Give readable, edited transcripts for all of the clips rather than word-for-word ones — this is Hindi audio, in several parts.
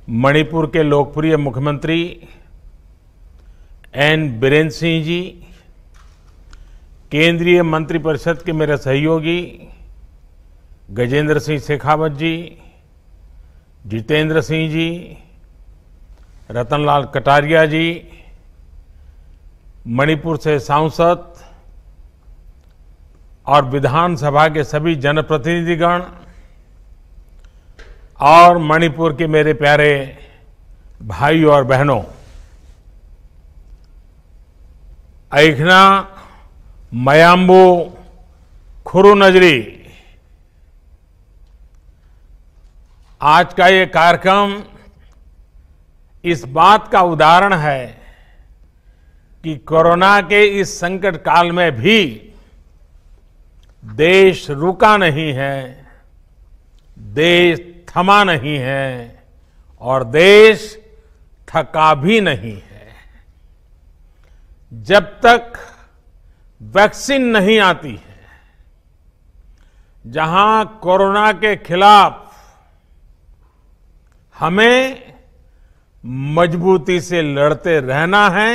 मणिपुर के लोकप्रिय मुख्यमंत्री एन बीरेन सिंह जी, केंद्रीय मंत्रिपरिषद के मेरे सहयोगी गजेंद्र सिंह शेखावत जी, जितेंद्र सिंह जी, रतनलाल कटारिया जी, मणिपुर से सांसद और विधानसभा के सभी जनप्रतिनिधिगण और मणिपुर के मेरे प्यारे भाई और बहनों, ऐखना मयाम्बू खुरुनजरी, आज का ये कार्यक्रम इस बात का उदाहरण है कि कोरोना के इस संकट काल में भी देश रुका नहीं है, देश थमा नहीं है और देश थका भी नहीं है। जब तक वैक्सीन नहीं आती है, जहां कोरोना के खिलाफ हमें मजबूती से लड़ते रहना है,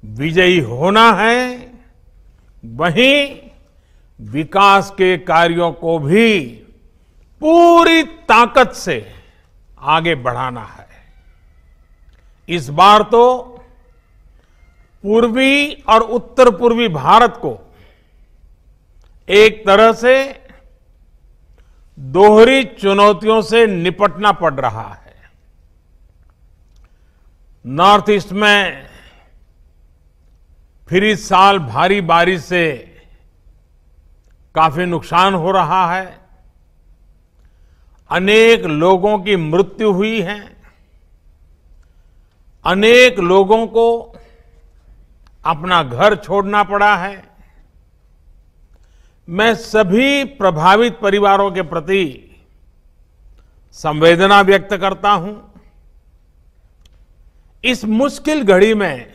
विजयी होना है, वहीं विकास के कार्यों को भी पूरी ताकत से आगे बढ़ाना है। इस बार तो पूर्वी और उत्तर पूर्वी भारत को एक तरह से दोहरी चुनौतियों से निपटना पड़ रहा है। नॉर्थ ईस्ट में फिर इस साल भारी बारिश से काफी नुकसान हो रहा है, अनेक लोगों की मृत्यु हुई है, अनेक लोगों को अपना घर छोड़ना पड़ा है। मैं सभी प्रभावित परिवारों के प्रति संवेदना व्यक्त करता हूं। इस मुश्किल घड़ी में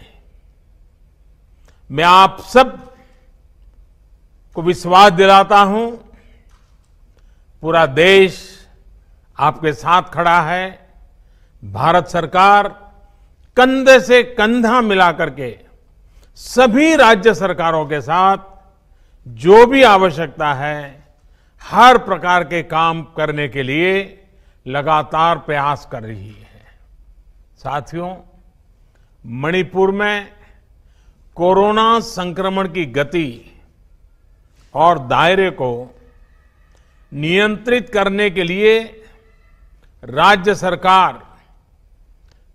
मैं आप सब को विश्वास दिलाता हूं, पूरा देश आपके साथ खड़ा है। भारत सरकार कंधे से कंधा मिलाकर के सभी राज्य सरकारों के साथ जो भी आवश्यकता है, हर प्रकार के काम करने के लिए लगातार प्रयास कर रही है। साथियों, मणिपुर में कोरोना संक्रमण की गति और दायरे को नियंत्रित करने के लिए राज्य सरकार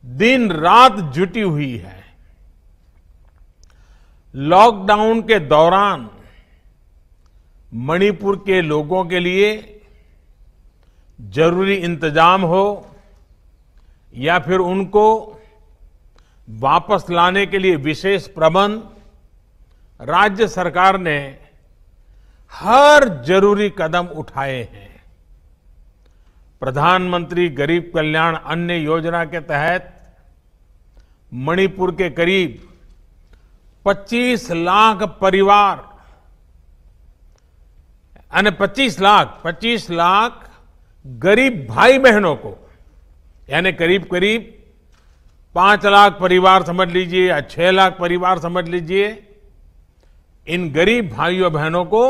दिन रात जुटी हुई है। लॉकडाउन के दौरान मणिपुर के लोगों के लिए जरूरी इंतजाम हो या फिर उनको वापस लाने के लिए विशेष प्रबंध राज्य सरकार ने हर जरूरी कदम उठाए हैं। प्रधानमंत्री गरीब कल्याण अन्न योजना के तहत मणिपुर के करीब 25 लाख परिवार, यानी 25 लाख गरीब भाई बहनों को, यानी करीब करीब 5 लाख परिवार समझ लीजिए या 6 लाख परिवार समझ लीजिए, इन गरीब भाइयों बहनों को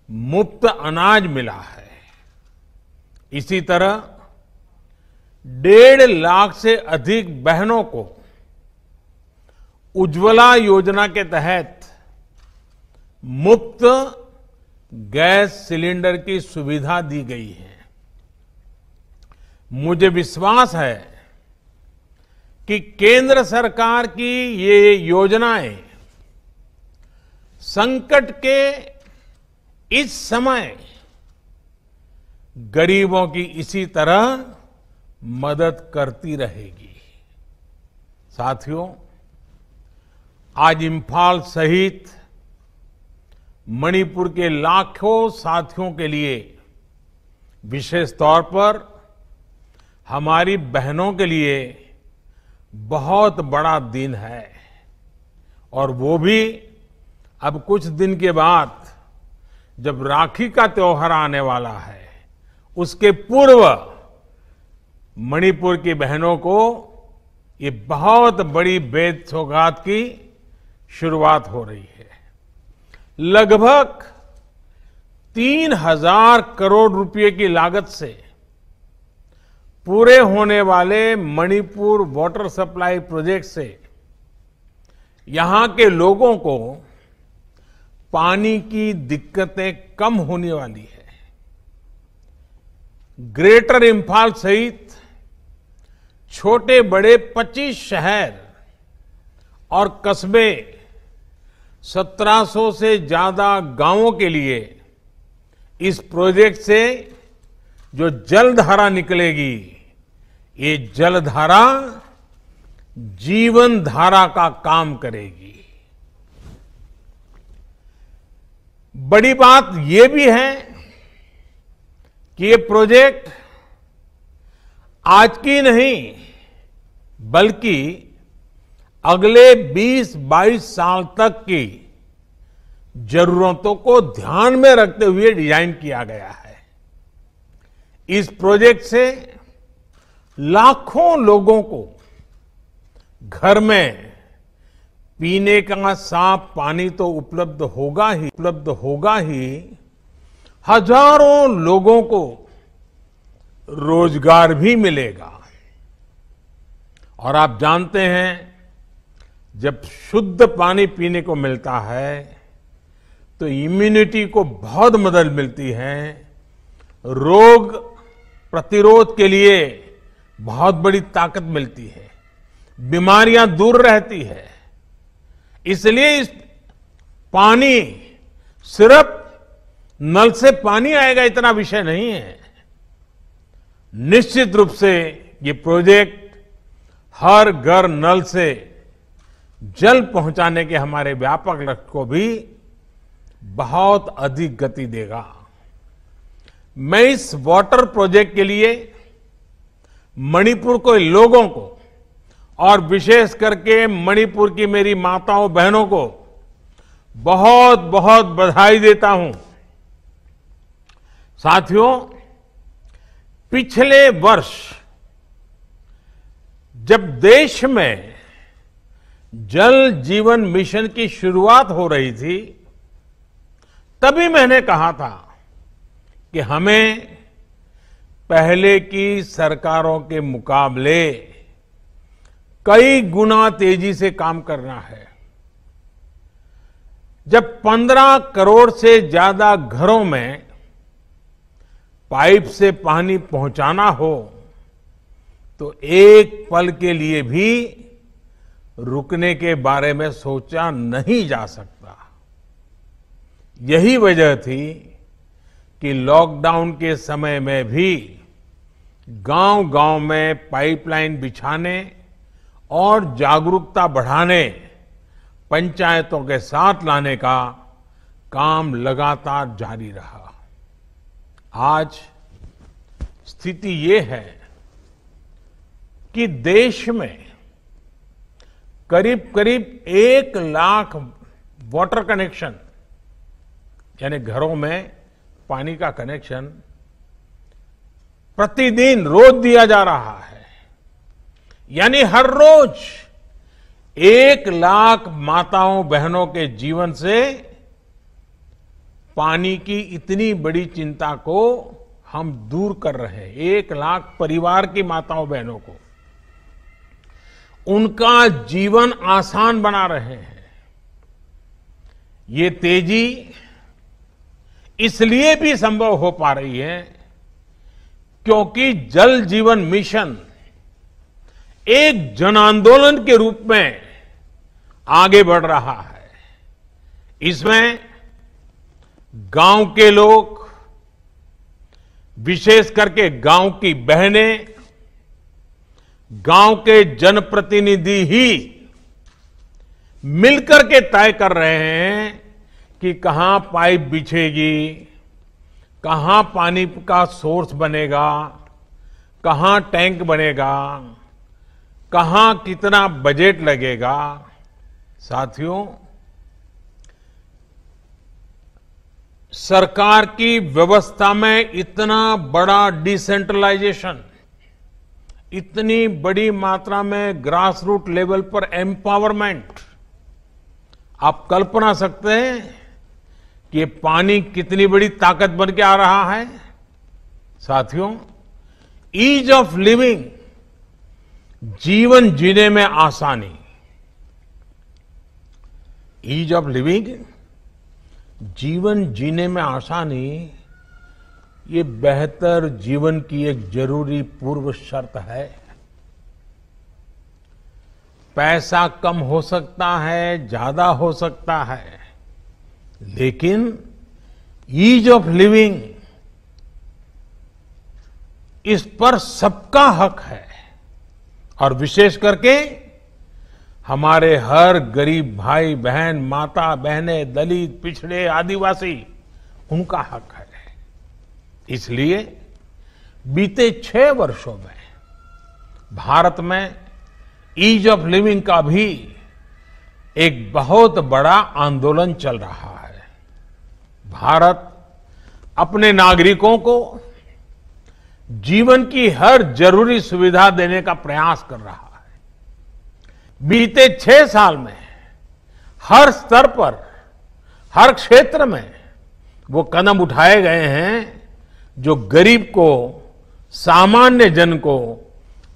मुफ्त अनाज मिला है। इसी तरह 1.5 लाख से अधिक बहनों को उज्ज्वला योजना के तहत मुफ्त गैस सिलेंडर की सुविधा दी गई है। मुझे विश्वास है कि केंद्र सरकार की ये योजनाएं संकट के इस समय गरीबों की इसी तरह मदद करती रहेगी। साथियों, आज इंफाल सहित मणिपुर के लाखों साथियों के लिए विशेष तौर पर हमारी बहनों के लिए बहुत बड़ा दिन है और वो भी अब कुछ दिन के बाद जब राखी का त्योहार आने वाला है, उसके पूर्व मणिपुर की बहनों को ये बहुत बड़ी बेद सौगात की शुरुआत हो रही है। लगभग 3,000 करोड़ रुपए की लागत से पूरे होने वाले मणिपुर वाटर सप्लाई प्रोजेक्ट से यहां के लोगों को पानी की दिक्कतें कम होने वाली है। ग्रेटर इंफाल सहित छोटे बड़े 25 शहर और कस्बे 1700 से ज्यादा गांवों के लिए इस प्रोजेक्ट से जो जलधारा निकलेगी, ये जलधारा जीवन धारा का काम करेगी। बड़ी बात ये भी है कि ये प्रोजेक्ट आज की नहीं बल्कि अगले 20-22 साल तक की जरूरतों को ध्यान में रखते हुए डिजाइन किया गया है। इस प्रोजेक्ट से लाखों लोगों को घर में पीने का साफ पानी तो उपलब्ध होगा ही, हजारों लोगों को रोजगार भी मिलेगा। और आप जानते हैं, जब शुद्ध पानी पीने को मिलता है तो इम्यूनिटी को बहुत मदद मिलती है, रोग प्रतिरोध के लिए बहुत बड़ी ताकत मिलती है, बीमारियां दूर रहती है। इसलिए इस पानी सिर्फ नल से पानी आएगा इतना विषय नहीं है। निश्चित रूप से ये प्रोजेक्ट हर घर नल से जल पहुंचाने के हमारे व्यापक लक्ष्य को भी बहुत अधिक गति देगा। मैं इस वाटर प्रोजेक्ट के लिए मणिपुर के लोगों को और विशेष करके मणिपुर की मेरी माताओं बहनों को बहुत बहुत बधाई देता हूं। साथियों, पिछले वर्ष जब देश में जल जीवन मिशन की शुरुआत हो रही थी, तभी मैंने कहा था कि हमें पहले की सरकारों के मुकाबले कई गुना तेजी से काम करना है। जब 15 करोड़ से ज्यादा घरों में पाइप से पानी पहुंचाना हो तो एक पल के लिए भी रुकने के बारे में सोचा नहीं जा सकता। यही वजह थी कि लॉकडाउन के समय में भी गांव-गांव में पाइपलाइन बिछाने और जागरूकता बढ़ाने, पंचायतों के साथ लाने का काम लगातार जारी रहा। आज स्थिति ये है कि देश में करीब करीब 1 लाख वाटर कनेक्शन, यानी घरों में पानी का कनेक्शन प्रतिदिन रोज दिया जा रहा है। यानी हर रोज 1 लाख माताओं बहनों के जीवन से पानी की इतनी बड़ी चिंता को हम दूर कर रहे हैं। 1 लाख परिवार की माताओं बहनों को उनका जीवन आसान बना रहे हैं। ये तेजी इसलिए भी संभव हो पा रही है क्योंकि जल जीवन मिशन एक जन आंदोलन के रूप में आगे बढ़ रहा है। इसमें गांव के लोग, विशेष करके गांव की बहनें, गांव के जनप्रतिनिधि ही मिलकर के तय कर रहे हैं कि कहां पाइप बिछेगी, कहां पानी का सोर्स बनेगा, कहां टैंक बनेगा, कहां कितना बजट लगेगा। साथियों, सरकार की व्यवस्था में इतना बड़ा डिसेंट्रलाइजेशन इतनी बड़ी मात्रा में ग्रास रूट लेवल पर एम्पावरमेंट, आप कल्पना सकते हैं कि ये पानी कितनी बड़ी ताकत बन के आ रहा है। साथियों, ईज ऑफ लिविंग, जीवन जीने में आसानी, ईज ऑफ लिविंग, जीवन जीने में आसानी, ये बेहतर जीवन की एक जरूरी पूर्व शर्त है। पैसा कम हो सकता है, ज्यादा हो सकता है, लेकिन ईज ऑफ लिविंग, इस पर सबका हक है। और विशेष करके हमारे हर गरीब भाई बहन, माता बहने, दलित, पिछड़े, आदिवासी, उनका हक है। इसलिए बीते 6 वर्षों में भारत में ईज ऑफ लिविंग का भी एक बहुत बड़ा आंदोलन चल रहा है। भारत अपने नागरिकों को जीवन की हर जरूरी सुविधा देने का प्रयास कर रहा है। बीते 6 साल में हर स्तर पर, हर क्षेत्र में वो कदम उठाए गए हैं जो गरीब को, सामान्य जन को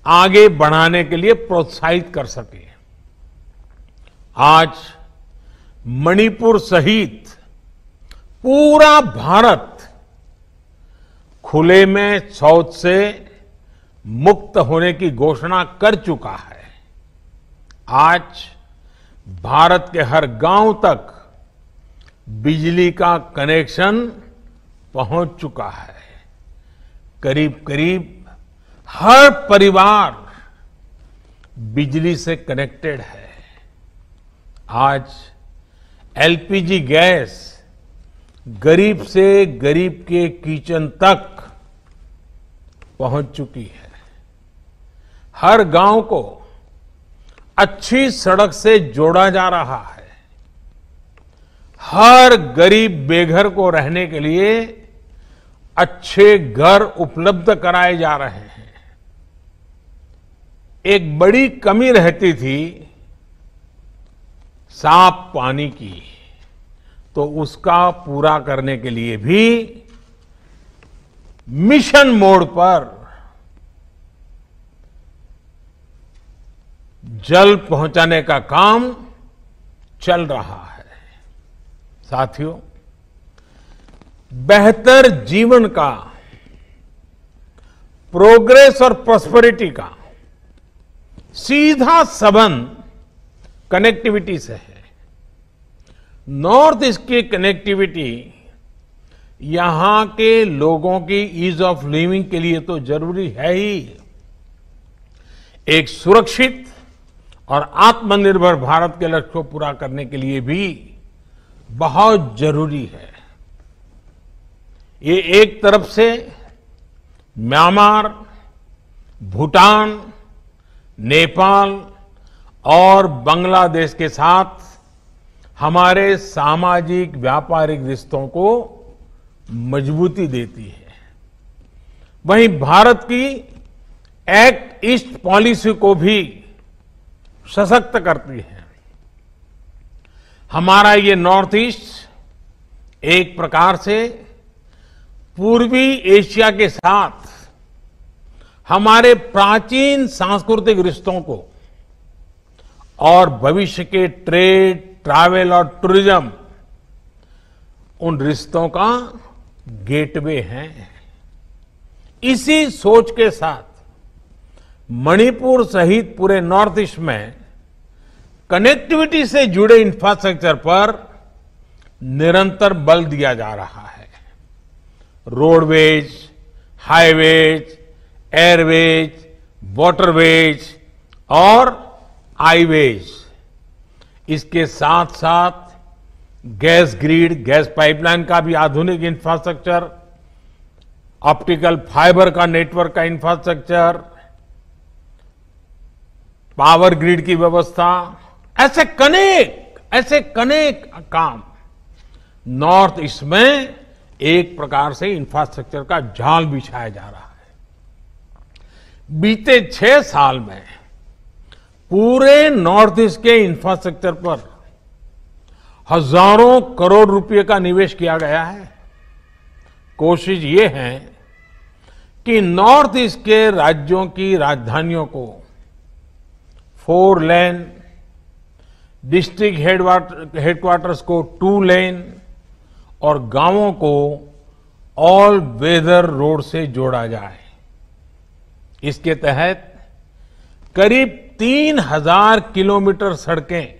आगे बढ़ाने के लिए प्रोत्साहित कर सके। आज मणिपुर सहित पूरा भारत खुले में शौच से मुक्त होने की घोषणा कर चुका है। आज भारत के हर गांव तक बिजली का कनेक्शन पहुंच चुका है। करीब करीब हर परिवार बिजली से कनेक्टेड है। आज एलपीजी गैस गरीब से गरीब के किचन तक पहुंच चुकी है। हर गांव को अच्छी सड़क से जोड़ा जा रहा है। हर गरीब बेघर को रहने के लिए अच्छे घर उपलब्ध कराए जा रहे हैं। एक बड़ी कमी रहती थी साफ पानी की, तो उसका पूरा करने के लिए भी मिशन मोड पर जल पहुंचाने का काम चल रहा है। साथियों, बेहतर जीवन का, प्रोग्रेस और प्रॉस्पेरिटी का सीधा संबंध कनेक्टिविटी से है। नॉर्थ ईस्ट की कनेक्टिविटी यहां के लोगों की ईज ऑफ लिविंग के लिए तो जरूरी है ही, एक सुरक्षित और आत्मनिर्भर भारत के लक्ष्य को पूरा करने के लिए भी बहुत जरूरी है। ये एक तरफ से म्यांमार, भूटान, नेपाल और बांग्लादेश के साथ हमारे सामाजिक व्यापारिक रिश्तों को मजबूती देती है। वहीं भारत की एक्ट ईस्ट पॉलिसी को भी सशक्त करती है। हमारा ये नॉर्थ ईस्ट एक प्रकार से पूर्वी एशिया के साथ हमारे प्राचीन सांस्कृतिक रिश्तों को और भविष्य के ट्रेड, ट्रैवल और टूरिज्म, उन रिश्तों का गेटवे है। इसी सोच के साथ मणिपुर सहित पूरे नॉर्थ ईस्ट में कनेक्टिविटी से जुड़े इंफ्रास्ट्रक्चर पर निरंतर बल दिया जा रहा है। रोडवेज, हाईवेज, एयरवेज, वाटरवेज और आईवेज, इसके साथ साथ गैस ग्रिड, गैस पाइपलाइन का भी आधुनिक इंफ्रास्ट्रक्चर, ऑप्टिकल फाइबर का नेटवर्क का इंफ्रास्ट्रक्चर, पावर ग्रिड की व्यवस्था, ऐसे कनेक काम नॉर्थ ईस्ट में एक प्रकार से इंफ्रास्ट्रक्चर का जाल बिछाया जा रहा है। बीते 6 साल में पूरे नॉर्थ ईस्ट के इंफ्रास्ट्रक्चर पर हजारों करोड़ रुपए का निवेश किया गया है। कोशिश ये है कि नॉर्थ ईस्ट के राज्यों की राजधानियों को 4 लेन, डिस्ट्रिक्ट हेडक्वार्टर्स को 2 लेन और गांवों को ऑल वेदर रोड से जोड़ा जाए। इसके तहत करीब 3000 किलोमीटर सड़कें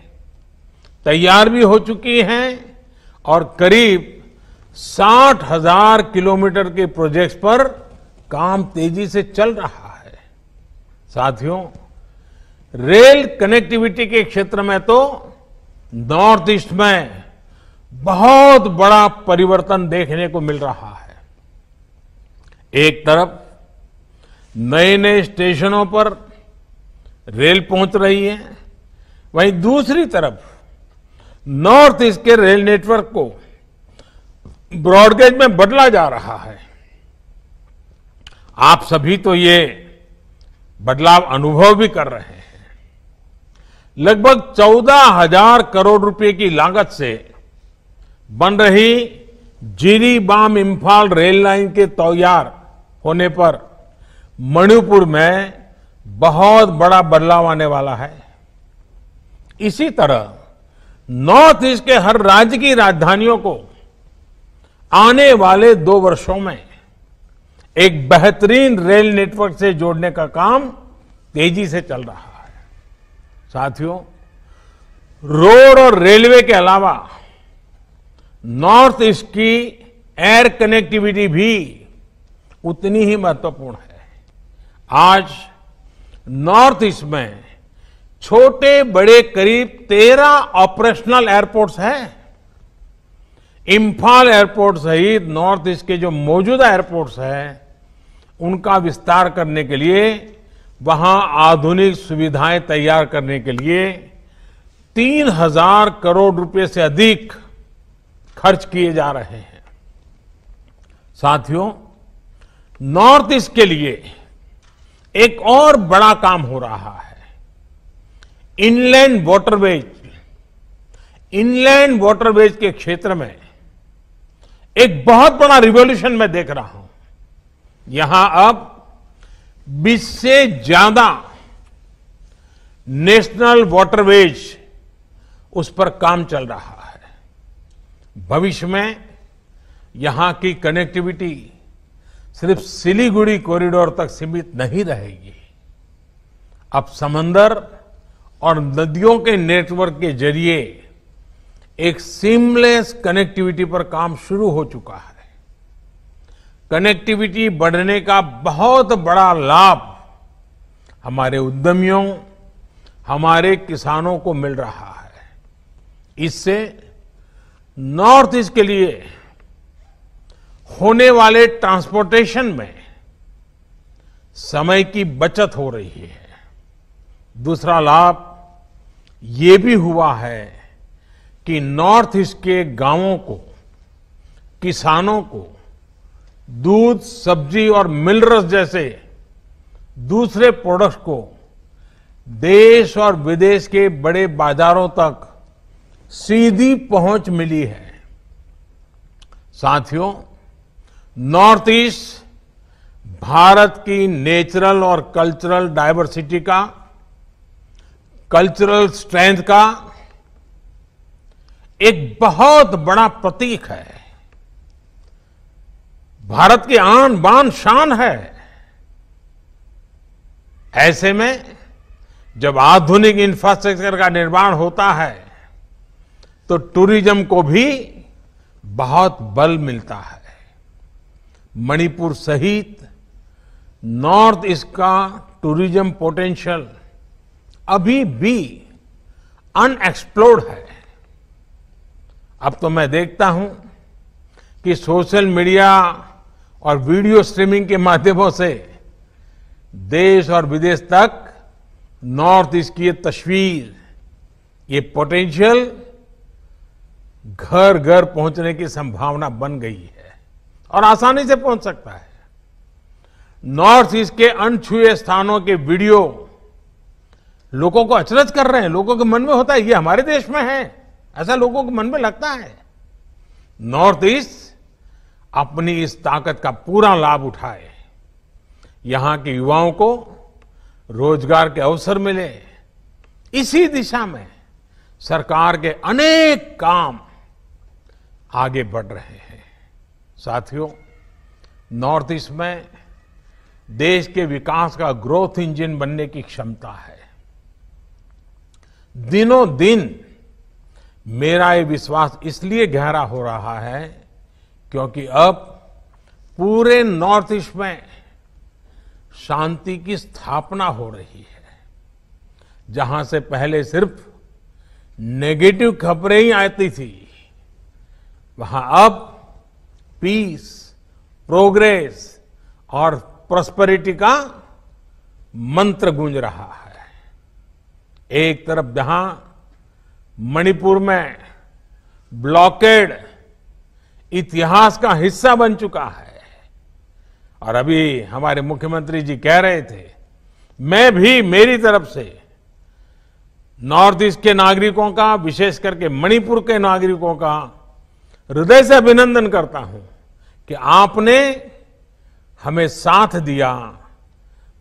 तैयार भी हो चुकी हैं और करीब 60,000 किलोमीटर के प्रोजेक्ट्स पर काम तेजी से चल रहा है। साथियों, रेल कनेक्टिविटी के क्षेत्र में तो नॉर्थ ईस्ट में बहुत बड़ा परिवर्तन देखने को मिल रहा है। एक तरफ नए नए स्टेशनों पर रेल पहुंच रही है, वहीं दूसरी तरफ नॉर्थ ईस्ट के रेल नेटवर्क को ब्रॉडगेज में बदला जा रहा है। आप सभी तो ये बदलाव अनुभव भी कर रहे हैं। लगभग 14,000 करोड़ रुपए की लागत से बन रही जिरीबाम इम्फाल रेल लाइन के तैयार होने पर मणिपुर में बहुत बड़ा बदलाव आने वाला है। इसी तरह नॉर्थ ईस्ट के हर राज्य की राजधानियों को आने वाले 2 वर्षों में एक बेहतरीन रेल नेटवर्क से जोड़ने का काम तेजी से चल रहा है। साथियों, रोड और रेलवे के अलावा नॉर्थ ईस्ट की एयर कनेक्टिविटी भी उतनी ही महत्वपूर्ण है। आज नॉर्थ ईस्ट में छोटे बड़े करीब 13 ऑपरेशनल एयरपोर्ट्स हैं। इम्फाल एयरपोर्ट सहित नॉर्थ ईस्ट के जो मौजूदा एयरपोर्ट्स हैं, उनका विस्तार करने के लिए, वहां आधुनिक सुविधाएं तैयार करने के लिए 3000 करोड़ रुपए से अधिक खर्च किए जा रहे हैं। साथियों, नॉर्थ ईस्ट के लिए एक और बड़ा काम हो रहा है। इनलैंड वाटरवेज के क्षेत्र में एक बहुत बड़ा रिवॉल्यूशन मैं देख रहा हूं। यहां अब 20 से ज्यादा नेशनल वाटरवेज उस पर काम चल रहा है। भविष्य में यहां की कनेक्टिविटी सिर्फ सिलीगुड़ी कॉरिडोर तक सीमित नहीं रहेगी। अब समंदर और नदियों के नेटवर्क के जरिए एक सीमलेस कनेक्टिविटी पर काम शुरू हो चुका है। कनेक्टिविटी बढ़ने का बहुत बड़ा लाभ हमारे उद्यमियों, हमारे किसानों को मिल रहा है। इससे नॉर्थ ईस्ट के लिए होने वाले ट्रांसपोर्टेशन में समय की बचत हो रही है। दूसरा लाभ ये भी हुआ है कि नॉर्थ ईस्ट के गांवों को, किसानों को दूध, सब्जी और मिनरल्स जैसे दूसरे प्रोडक्ट्स को देश और विदेश के बड़े बाजारों तक सीधी पहुंच मिली है। साथियों, नॉर्थ ईस्ट भारत की नेचुरल और कल्चरल डाइवर्सिटी का, कल्चरल स्ट्रेंथ का एक बहुत बड़ा प्रतीक है। भारत की आन बान शान है। ऐसे में जब आधुनिक इंफ्रास्ट्रक्चर का निर्माण होता है तो टूरिज्म को भी बहुत बल मिलता है। मणिपुर सहित नॉर्थ ईस्ट का टूरिज्म पोटेंशियल अभी भी अनएक्सप्लोर्ड है। अब तो मैं देखता हूं कि सोशल मीडिया और वीडियो स्ट्रीमिंग के माध्यमों से देश और विदेश तक नॉर्थ ईस्ट की ये तस्वीर, ये पोटेंशियल घर घर पहुंचने की संभावना बन गई है और आसानी से पहुंच सकता है। नॉर्थ ईस्ट के अनछुए स्थानों के वीडियो लोगों को अचरज कर रहे हैं। लोगों के मन में होता है ये हमारे देश में है, ऐसा लोगों के मन में लगता है। नॉर्थ ईस्ट अपनी इस ताकत का पूरा लाभ उठाए, यहां के युवाओं को रोजगार के अवसर मिले, इसी दिशा में सरकार के अनेक काम आगे बढ़ रहे हैं। साथियों, नॉर्थ ईस्ट में देश के विकास का ग्रोथ इंजन बनने की क्षमता है। दिनों दिन मेरा ये विश्वास इसलिए गहरा हो रहा है क्योंकि अब पूरे नॉर्थ ईस्ट में शांति की स्थापना हो रही है। जहां से पहले सिर्फ नेगेटिव खबरें ही आती थी, वहां अब पीस, प्रोग्रेस और प्रॉस्पेरिटी का मंत्र गूंज रहा है। एक तरफ जहां मणिपुर में ब्लॉकेड इतिहास का हिस्सा बन चुका है, और अभी हमारे मुख्यमंत्री जी कह रहे थे, मैं भी मेरी तरफ से नॉर्थ ईस्ट के नागरिकों का, विशेष करके मणिपुर के नागरिकों का हृदय से अभिनंदन करता हूं कि आपने हमें साथ दिया,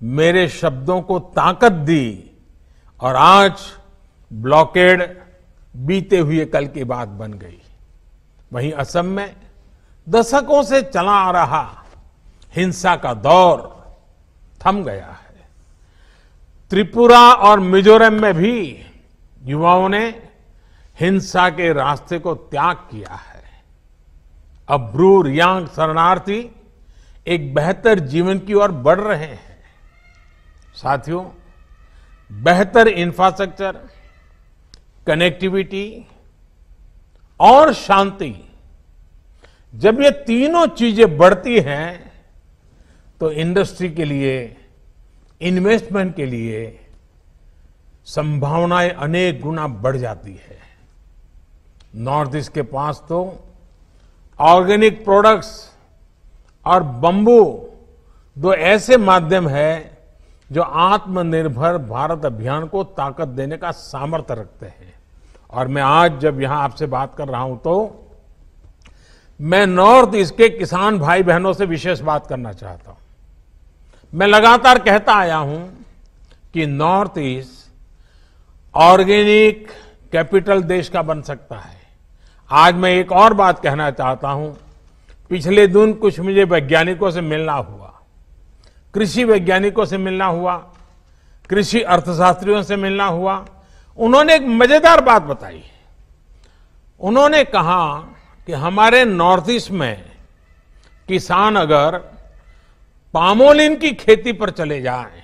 मेरे शब्दों को ताकत दी और आज ब्लॉकेड बीते हुए कल की बात बन गई। वहीं असम में दशकों से चला आ रहा हिंसा का दौर थम गया है। त्रिपुरा और मिजोरम में भी युवाओं ने हिंसा के रास्ते को त्याग किया है। अब ब्रू रियांग शरणार्थी एक बेहतर जीवन की ओर बढ़ रहे हैं। साथियों, बेहतर इंफ्रास्ट्रक्चर, कनेक्टिविटी और शांति, जब ये तीनों चीजें बढ़ती हैं तो इंडस्ट्री के लिए, इन्वेस्टमेंट के लिए संभावनाएं अनेक गुना बढ़ जाती है। नॉर्थ ईस्ट के पास तो ऑर्गेनिक प्रोडक्ट्स और बंबू दो ऐसे माध्यम है जो आत्मनिर्भर भारत अभियान को ताकत देने का सामर्थ्य रखते हैं। और मैं आज जब यहां आपसे बात कर रहा हूं तो मैं नॉर्थ ईस्ट के किसान भाई बहनों से विशेष बात करना चाहता हूं। मैं लगातार कहता आया हूं कि नॉर्थ ईस्ट ऑर्गेनिक कैपिटल देश का बन सकता है। आज मैं एक और बात कहना चाहता हूं। पिछले दिन कुछ मुझे वैज्ञानिकों से मिलना हुआ, कृषि वैज्ञानिकों से मिलना हुआ, कृषि अर्थशास्त्रियों से मिलना हुआ। उन्होंने एक मजेदार बात बताई। उन्होंने कहा कि हमारे नॉर्थ ईस्ट में किसान अगर पामोलिन की खेती पर चले जाएं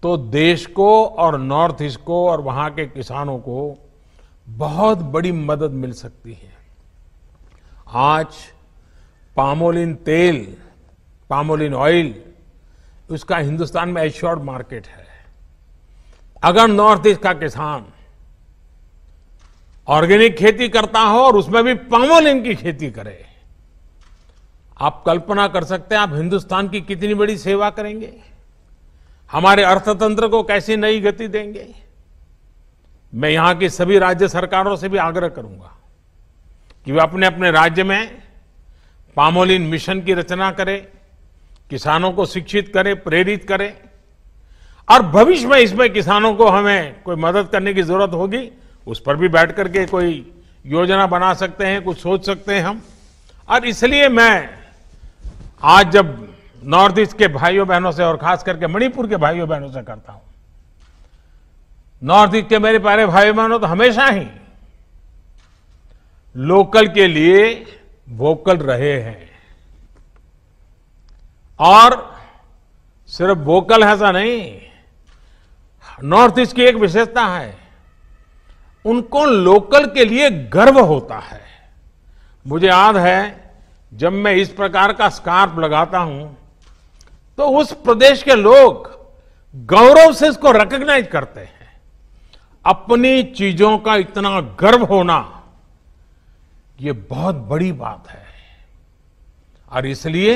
तो देश को और नॉर्थ ईस्ट को और वहां के किसानों को बहुत बड़ी मदद मिल सकती है। आज पामोलिन तेल, पामोलिन ऑयल, उसका हिंदुस्तान में एश्योर्ड मार्केट है। अगर नॉर्थ ईस्ट का किसान ऑर्गेनिक खेती करता हो और उसमें भी पामोलिन की खेती करे, आप कल्पना कर सकते हैं आप हिंदुस्तान की कितनी बड़ी सेवा करेंगे, हमारे अर्थतंत्र को कैसी नई गति देंगे। मैं यहां की सभी राज्य सरकारों से भी आग्रह करूंगा कि वे अपने अपने राज्य में पामोलिन मिशन की रचना करें, किसानों को शिक्षित करें, प्रेरित करें, और भविष्य में इसमें किसानों को हमें कोई मदद करने की जरूरत होगी, उस पर भी बैठ करके कोई योजना बना सकते हैं, कुछ सोच सकते हैं हम। और इसलिए मैं आज जब नॉर्थ ईस्ट के भाइयों बहनों से और खास करके मणिपुर के भाइयों बहनों से करता हूं, नॉर्थ ईस्ट के मेरे प्यारे भाई बहनों तो हमेशा ही लोकल के लिए वोकल रहे हैं। और सिर्फ वोकल ऐसा नहीं, नॉर्थ ईस्ट की एक विशेषता है, उनको लोकल के लिए गर्व होता है। मुझे याद है जब मैं इस प्रकार का स्कार्फ लगाता हूं तो उस प्रदेश के लोग गौरव से इसको रिकॉग्नाइज करते हैं। अपनी चीजों का इतना गर्व होना, ये बहुत बड़ी बात है। और इसलिए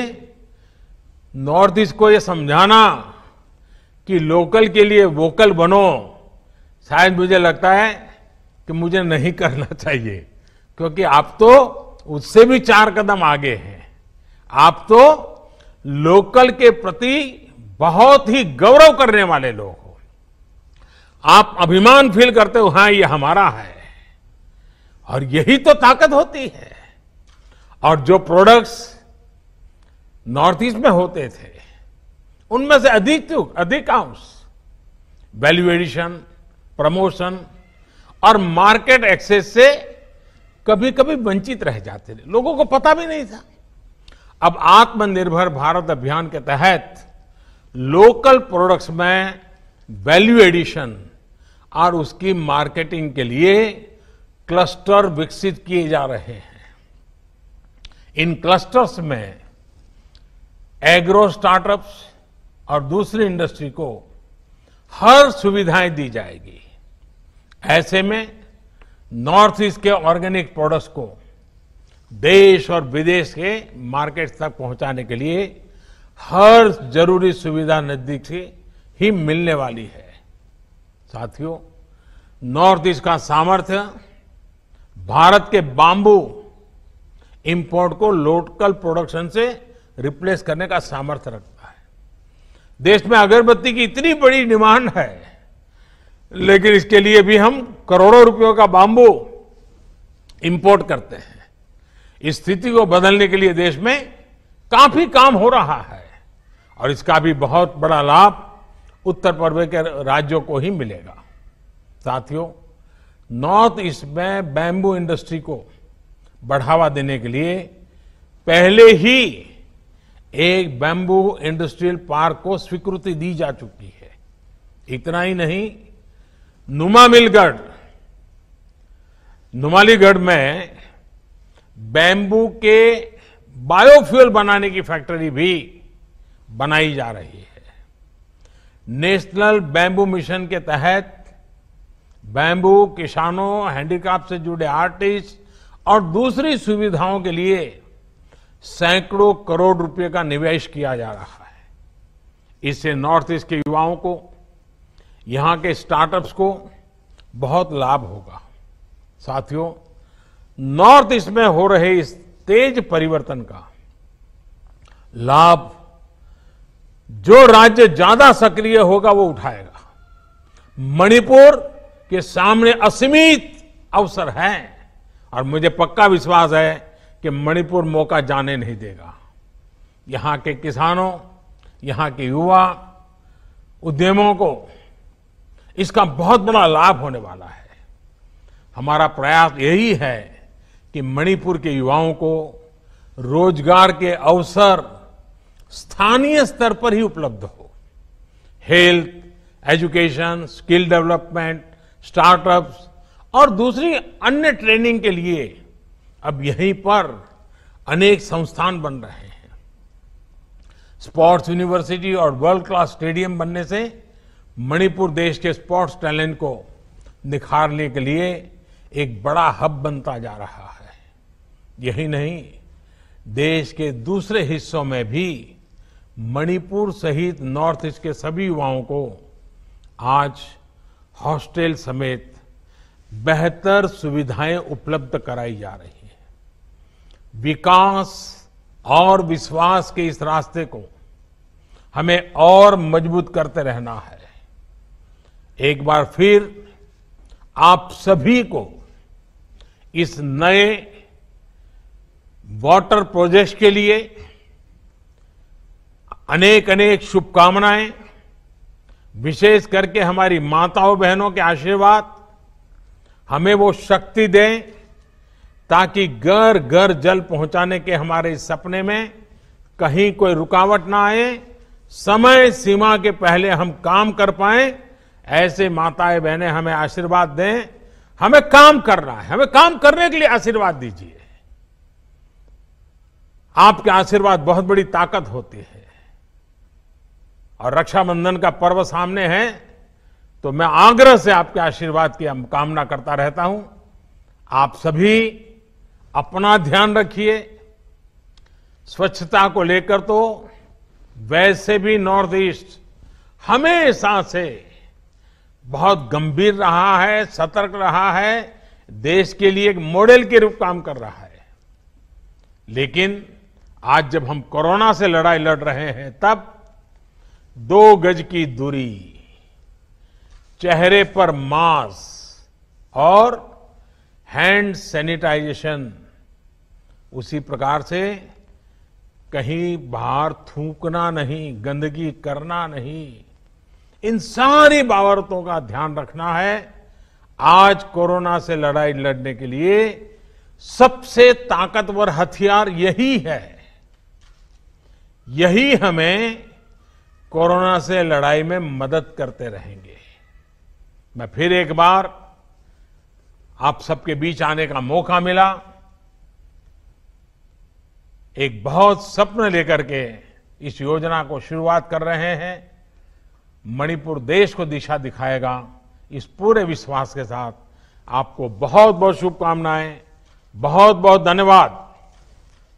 नॉर्थ ईस्ट को ये समझाना कि लोकल के लिए वोकल बनो, शायद मुझे लगता है कि मुझे नहीं करना चाहिए, क्योंकि आप तो उससे भी 4 कदम आगे हैं। आप तो लोकल के प्रति बहुत ही गौरव करने वाले लोग हो। आप अभिमान फील करते हो, हाँ ये हमारा है, और यही तो ताकत होती है। और जो प्रोडक्ट्स नॉर्थ ईस्ट में होते थे, उनमें से अधिकांश वैल्यू एडिशन, प्रमोशन और मार्केट एक्सेस से कभी कभी वंचित रह जाते थे, लोगों को पता भी नहीं था। अब आत्मनिर्भर भारत अभियान के तहत लोकल प्रोडक्ट्स में वैल्यू एडिशन और उसकी मार्केटिंग के लिए क्लस्टर विकसित किए जा रहे हैं। इन क्लस्टर्स में एग्रो स्टार्टअप्स और दूसरी इंडस्ट्री को हर सुविधाएं दी जाएगी। ऐसे में नॉर्थ ईस्ट के ऑर्गेनिक प्रोडक्ट्स को देश और विदेश के मार्केट तक पहुंचाने के लिए हर जरूरी सुविधा नजदीक से ही मिलने वाली है। साथियों, नॉर्थ ईस्ट का सामर्थ्य भारत के बांबू इंपोर्ट को लोकल प्रोडक्शन से रिप्लेस करने का सामर्थ्य रखता है। देश में अगरबत्ती की इतनी बड़ी डिमांड है, लेकिन इसके लिए भी हम करोड़ों रुपयों का बांबू इंपोर्ट करते हैं। इस स्थिति को बदलने के लिए देश में काफी काम हो रहा है, और इसका भी बहुत बड़ा लाभ उत्तर पूर्व के राज्यों को ही मिलेगा। साथियों, नॉर्थ ईस्ट में बैम्बू इंडस्ट्री को बढ़ावा देने के लिए पहले ही एक बैम्बू इंडस्ट्रियल पार्क को स्वीकृति दी जा चुकी है। इतना ही नहीं, नुमालीगढ़ में बैम्बू के बायोफ्यूल बनाने की फैक्ट्री भी बनाई जा रही है। नेशनल बैम्बू मिशन के तहत बैम्बू किसानों, हैंडीक्राफ्ट से जुड़े आर्टिस्ट और दूसरी सुविधाओं के लिए सैकड़ों करोड़ रुपए का निवेश किया जा रहा है। इससे नॉर्थ ईस्ट के युवाओं को, यहां के स्टार्टअप्स को बहुत लाभ होगा। साथियों, नॉर्थ ईस्ट में हो रहे इस तेज परिवर्तन का लाभ जो राज्य ज्यादा सक्रिय होगा वो उठाएगा। मणिपुर के सामने असीमित अवसर हैं, और मुझे पक्का विश्वास है कि मणिपुर मौका जाने नहीं देगा। यहां के किसानों, यहां के युवा उद्यमों को इसका बहुत बड़ा लाभ होने वाला है। हमारा प्रयास यही है कि मणिपुर के युवाओं को रोजगार के अवसर स्थानीय स्तर पर ही उपलब्ध हो। Health, education, skill development, startups और दूसरी अन्य ट्रेनिंग के लिए अब यहीं पर अनेक संस्थान बन रहे हैं। स्पोर्ट्स यूनिवर्सिटी और वर्ल्ड क्लास स्टेडियम बनने से मणिपुर देश के स्पोर्ट्स टैलेंट को निखारने के लिए एक बड़ा हब बनता जा रहा है। यही नहीं, देश के दूसरे हिस्सों में भी मणिपुर सहित नॉर्थ ईस्ट के सभी युवाओं को आज हॉस्टल समेत बेहतर सुविधाएं उपलब्ध कराई जा रही हैं। विकास और विश्वास के इस रास्ते को हमें और मजबूत करते रहना है। एक बार फिर आप सभी को इस नए वाटर प्रोजेक्ट के लिए अनेक अनेक शुभकामनाएं। विशेष करके हमारी माताओं बहनों के आशीर्वाद हमें वो शक्ति दें ताकि घर घर जल पहुंचाने के हमारे सपने में कहीं कोई रुकावट ना आए, समय सीमा के पहले हम काम कर पाएं। ऐसे माताएं बहनें हमें आशीर्वाद दें। हमें काम करना है, हमें काम करने के लिए आशीर्वाद दीजिए। आपके आशीर्वाद बहुत बड़ी ताकत होती है। और रक्षाबंधन का पर्व सामने है, तो मैं आग्रह से आपके आशीर्वाद की कामना करता रहता हूं। आप सभी अपना ध्यान रखिए। स्वच्छता को लेकर तो वैसे भी नॉर्थ ईस्ट हमेशा से बहुत गंभीर रहा है, सतर्क रहा है, देश के लिए एक मॉडल के रूप काम कर रहा है। लेकिन आज जब हम कोरोना से लड़ाई लड़ रहे हैं, तब 2 गज की दूरी, चेहरे पर मास्क और हैंड सैनिटाइजेशन, उसी प्रकार से कहीं बाहर थूकना नहीं, गंदगी करना नहीं, इन सारी बाबतों का ध्यान रखना है। आज कोरोना से लड़ाई लड़ने के लिए सबसे ताकतवर हथियार यही है। यही हमें कोरोना से लड़ाई में मदद करते रहेंगे। मैं फिर एक बार आप सबके बीच आने का मौका मिला। एक बहुत सपने लेकर के इस योजना को शुरुआत कर रहे हैं। मणिपुर देश को दिशा दिखाएगा, इस पूरे विश्वास के साथ आपको बहुत बहुत शुभकामनाएं, बहुत बहुत धन्यवाद।